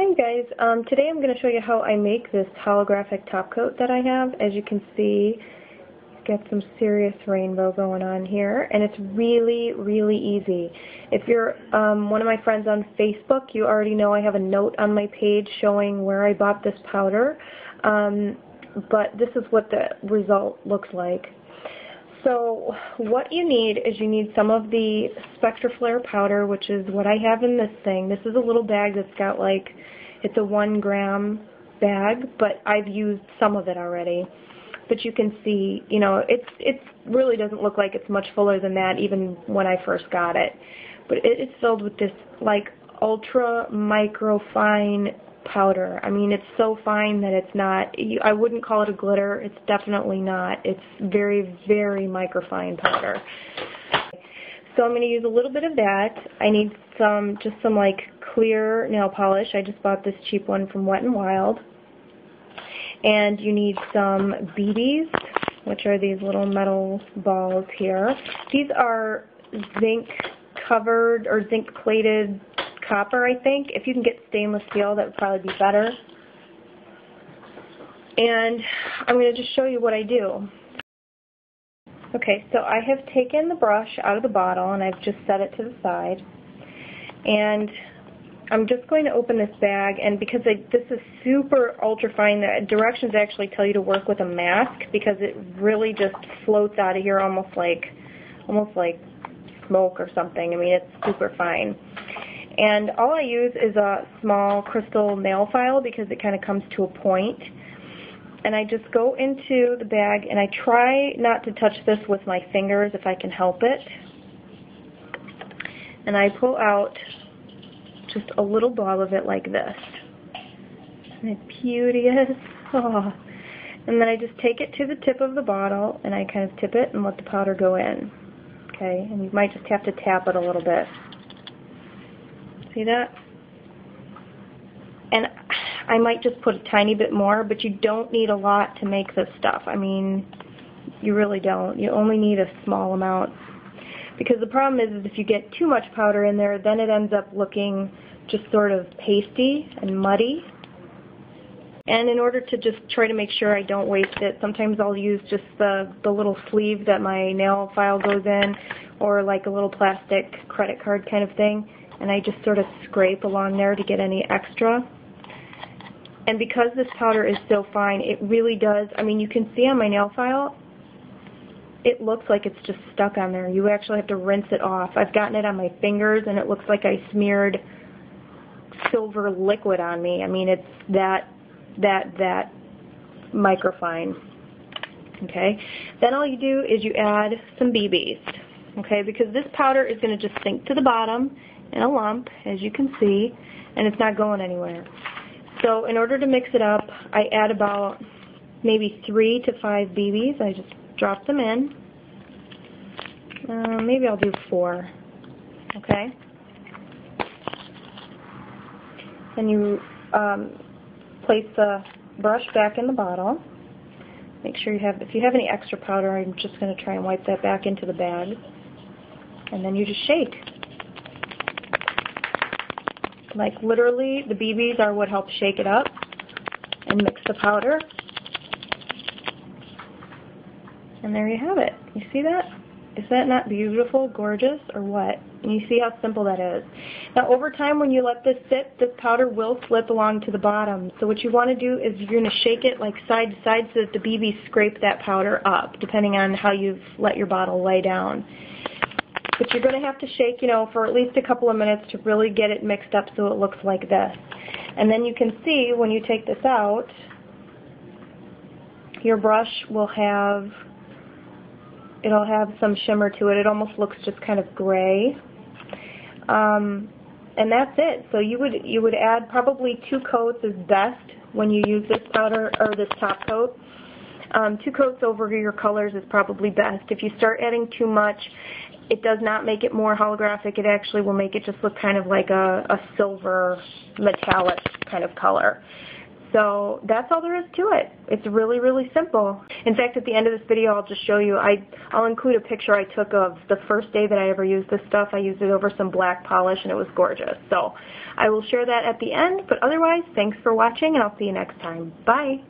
Hi you guys, today I'm going to show you how I make this holographic top coat that I have. As you can see, it's got some serious rainbow going on here, and it's really, really easy. If you're one of my friends on Facebook, you already know I have a note on my page showing where I bought this powder, but this is what the result looks like. So what you need is you need some of the Spectraflare powder, which is what I have in this thing. This is a little bag that's got like, it's a 1 gram bag, but I've used some of it already. But you can see, you know, it really doesn't look like it's much fuller than that even when I first got it. But it's filled with this like ultra micro fine powder. I mean, it's so fine that it's not, I wouldn't call it a glitter. It's definitely not. It's very, very microfine powder. So I'm going to use a little bit of that. I need just some like clear nail polish. I just bought this cheap one from Wet n Wild. And you need some BBs, which are these little metal balls here. These are zinc covered or zinc plated copper, I think. If you can get stainless steel, that would probably be better. And I'm going to just show you what I do. Okay, so I have taken the brush out of the bottle and I've just set it to the side. And I'm just going to open this bag, and because this is super ultra fine, the directions actually tell you to work with a mask because it really just floats out of here almost like smoke or something. I mean, it's super fine. And all I use is a small crystal nail file because it kind of comes to a point. And I just go into the bag and I try not to touch this with my fingers if I can help it. And I pull out just a little blob of it like this. Isn't it beauteous? Oh. And then I just take it to the tip of the bottle and I kind of tip it and let the powder go in. Okay, and you might just have to tap it a little bit. See that? And I might just put a tiny bit more, but you don't need a lot to make this stuff. I mean, you really don't. You only need a small amount. Because the problem is if you get too much powder in there, then it ends up looking just sort of pasty and muddy. And in order to just try to make sure I don't waste it, sometimes I'll use just the little sleeve that my nail file goes in, or like a little plastic credit card kind of thing. And I just sort of scrape along there to get any extra. And because this powder is so fine, it really does, I mean, you can see on my nail file, it looks like it's just stuck on there. You actually have to rinse it off. I've gotten it on my fingers and it looks like I smeared silver liquid on me. I mean, it's that microfine. Okay? Then all you do is you add some BBs. Okay? Because this powder is going to just sink to the bottom in a lump, as you can see, and it's not going anywhere. So in order to mix it up, I add about maybe 3 to 5 BBs. I just drop them in. Maybe I'll do 4. Okay? Then you place the brush back in the bottle. Make sure you have, if you have any extra powder, I'm just going to try and wipe that back into the bag. And then you just shake. Like literally, the BBs are what helps shake it up and mix the powder. And there you have it. You see that? Is that not beautiful, gorgeous, or what? And you see how simple that is. Now over time when you let this sit, this powder will slip along to the bottom. So what you want to do is you're going to shake it like side to side so that the BBs scrape that powder up, depending on how you've let your bottle lay down. But you're going to have to shake, you know, for at least a couple of minutes to really get it mixed up so it looks like this. And then you can see when you take this out, your brush will have, it'll have some shimmer to it. It almost looks just kind of gray. And that's it. So you would add probably 2 coats is best when you use this powder or this top coat. 2 coats over your colors is probably best. If you start adding too much, it does not make it more holographic. It actually will make it just look kind of like a silver metallic kind of color. So that's all there is to it. It's really, really simple. In fact, at the end of this video, I'll just show you, I'll include a picture I took of the first day that I ever used this stuff. I used it over some black polish, and it was gorgeous. So I will share that at the end, but otherwise, thanks for watching, and I'll see you next time. Bye.